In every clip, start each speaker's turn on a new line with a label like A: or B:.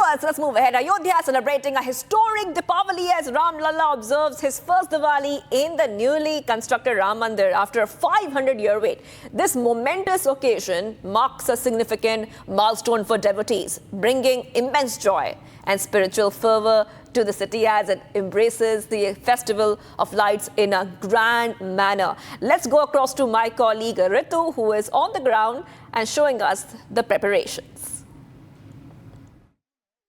A: viewers, let's move ahead. Ayodhya celebrating a historic Deepavali as Ram Lalla observes his first Diwali in the newly constructed Ram Mandir after a 500-year wait. This momentous occasion marks a significant milestone for devotees, bringing immense joy and spiritual fervor to the city as it embraces the festival of lights in a grand manner. Let's go across to my colleague Ritu, who is on the ground and showing us the preparations.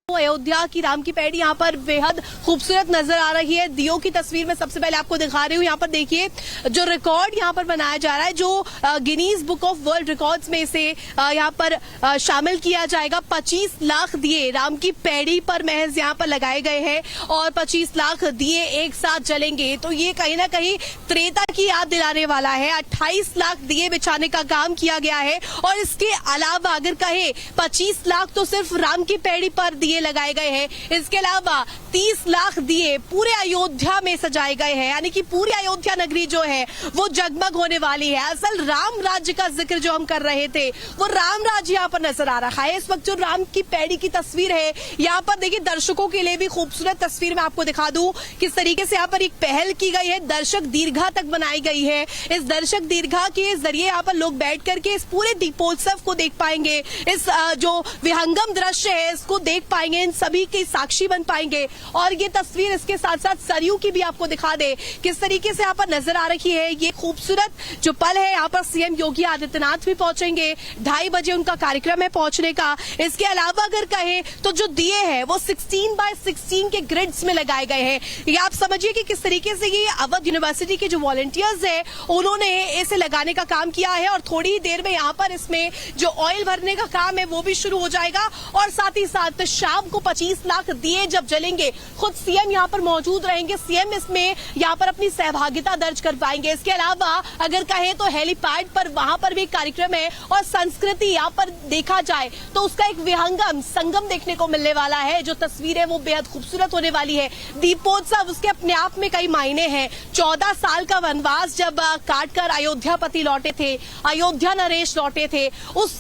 B: Ayodhya की राम की पैड़ी यहाँ पर बेहद खूबसूरत नजर आ रही है। दियो की तस्वीर में सबसे पहले आपको दिखा रही हूँ। यहाँ पर देखिए जो रिकॉर्ड यहाँ पर बनाया जा रहा है, जो Guinness book of world records में से यहाँ पर शामिल किया जाएगा। 25 लाख दिए राम की पैड़ी पर महज यहाँ पर लगाए गए हैं और 25 लाख दिए एक साथ जलेंगे, तो ये कहीं ना कहीं त्रेता की याद दिलाने वाला है। 28 लाख दिए बिछाने का काम किया गया है और इसके अलावा अगर कहे 25 लाख तो सिर्फ राम की पैड़ी पर दिए लगाए गए हैं, इसके अलावा 30 लाख दिए पूरे अयोध्या में सजाए गए हैं, यानी कि पूरी अयोध्या नगरी जो है वो जगमग होने वाली है। असल राम राज्य का जिक्र जो हम कर रहे थे वो राम राज्य यहाँ पर नजर आ रहा है। इस वक्त जो राम की पैड़ी की तस्वीर है यहाँ पर देखिए, दर्शकों के लिए भी खूबसूरत तस्वीर में आपको दिखा दूं किस तरीके से यहाँ पर एक पहल की गई है। दर्शक दीर्घा तक बनाई गई है। इस दर्शक दीर्घा के जरिए यहाँ पर लोग बैठ करके इस पूरे दीपोत्सव को देख पाएंगे। इस जो विहंगम दृश्य है इसको देख पाएंगे, इन सभी के साक्षी बन पाएंगे। और ये तस्वीर इसके साथ साथ सरयू की भी आपको दिखा दे किस तरीके से यहाँ पर नजर आ रही है। ये खूबसूरत जो पल है, यहाँ पर सीएम योगी आदित्यनाथ भी पहुंचेंगे। 2:30 बजे उनका कार्यक्रम है पहुंचने का। इसके अलावा अगर कहें तो जो दिए हैं वो 16 बाय 16 के ग्रिड्स में लगाए गए हैं। ये आप समझिए कि किस तरीके से ये अवध यूनिवर्सिटी के जो वॉलंटियर्स है उन्होंने इसे लगाने का काम किया है और थोड़ी ही देर में यहाँ पर इसमें जो ऑयल भरने का काम है वो भी शुरू हो जाएगा। और साथ ही साथ शाम को 25 लाख दिए जब जलेंगे, खुद सीएम यहाँ पर मौजूद रहेंगे। सीएम इसमें यहाँ पर अपनी सहभागिता दर्ज कर पाएंगे। इसके अलावा अगर कहें तो हेलीपैड पर वहां पर भी कार्यक्रम है और संस्कृति यहाँ पर देखा जाए तो उसका एक विहंगम संगम देखने को मिलने वाला है। जो तस्वीर है वो बेहद खूबसूरत होने वाली है। दीपोत्सव उसके अपने आप में कई मायने हैं। 14 साल का वनवास जब काट कर अयोध्यापति लौटे थे, अयोध्या नरेश लौटे थे, उस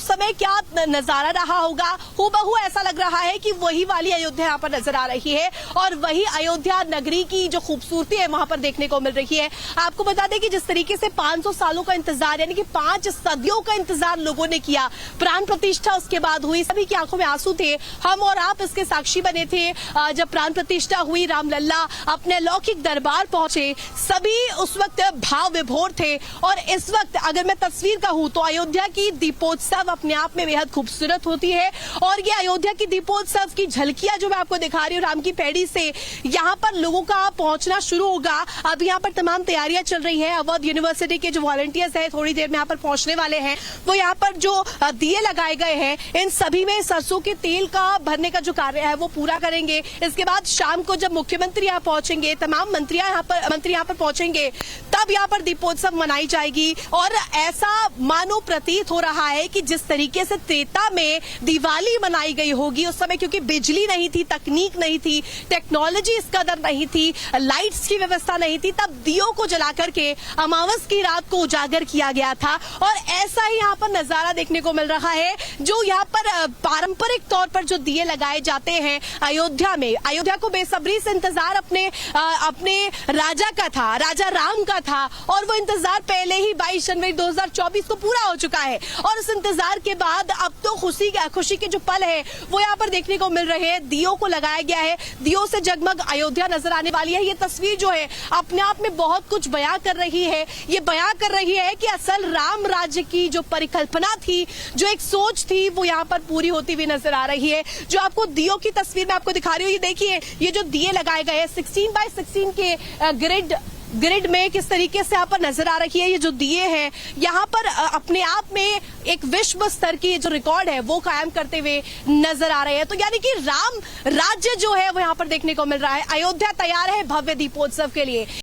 B: समय क्या नजारा रहा होगा। हूबहू ऐसा लग रहा है कि वही वाली अयोध्या यहाँ पर नजर आ रही है और वही अयोध्या नगरी की जो खूबसूरती है वहां पर देखने को मिल रही है। आपको बता दें कि जिस तरीके से 500 सालों का इंतजार, यानी कि 5 सदियों का इंतजार लोगों ने किया, प्राण प्रतिष्ठा उसके बाद हुई, सभी की आंखों में आंसू थे। हम और आप इसके साक्षी बने थे जब प्राण प्रतिष्ठा हुई, राम लल्ला अपने अलौकिक दरबार पहुंचे, सभी उस वक्त भाव विभोर थे। और इस वक्त अगर मैं तस्वीर कहूं तो अयोध्या की दीपोत्सव अपने आप में बेहद खूबसूरत होती है और ये अयोध्या की दीपोत्सव की झलकियां जो मैं आपको दिखा रही हूँ राम की पैड़ी से, यहाँ पर लोगों का पहुंचना शुरू होगा। अब यहाँ पर तमाम तैयारियां चल रही है। अवध यूनिवर्सिटी के जो वॉलंटियर्स हैं थोड़ी देर में यहाँ पर पहुंचने वाले हैं। वो यहाँ पर जो दिए लगाए गए हैं इन सभी में सरसों के तेल का भरने का जो कार्य है वो पूरा करेंगे। इसके बाद शाम को जब मुख्यमंत्री यहाँ पहुंचेंगे, तमाम मंत्री यहाँ पर पहुंचेंगे, तब यहाँ पर दीपोत्सव मनाई जाएगी। और ऐसा मानो प्रतीत हो रहा है कि जिस तरीके से त्रेता में दिवाली मनाई गई होगी उस समय, क्योंकि बिजली नहीं थी, तकनीक नहीं थी, टेक्नोलॉजी इस कदर नहीं थी, लाइट्स की व्यवस्था नहीं थी, तब दियों को जला करके अमावस की रात को उजागर किया गया था। और ऐसा ही यहाँ पर नजारा देखने को मिल रहा है। जो यहाँ पर पारंपरिक तौर पर जो दिए लगाए जाते हैं अयोध्या में, अयोध्या को बेसब्री से इंतजार अपने राजा का था, राजा राम का था, और वो इंतजार पहले ही 22 जनवरी 2024 को पूरा हो चुका है। और उस इंतजार के बाद अब तो खुशी के जो पल है वो यहाँ पर देखने को मिल रहे हैं। दियों को लगाया गया है, दियों से जगमग अयोध्या नजर आने वाली है। ये तस्वीर जो है अपने आप में बहुत कुछ बयां कर रही है। ये बयां कर रही है कि असल राम राज्य की जो परिकल्पना थी, जो एक सोच थी, वो यहाँ पर पूरी होती हुई नजर आ रही है। जो आपको दियों की तस्वीर में आपको दिखा रही हूँ, ये देखिए, ये जो दिए लगाए गए हैं 16 बाय 16 के ग्रिड में किस तरीके से यहाँ पर नजर आ रही है। ये जो दिए हैं यहाँ पर अपने आप में एक विश्व स्तर की जो रिकॉर्ड है वो कायम करते हुए नजर आ रहे हैं। तो यानी कि राम राज्य जो है वो यहाँ पर देखने को मिल रहा है। अयोध्या तैयार है भव्य दीपोत्सव के लिए।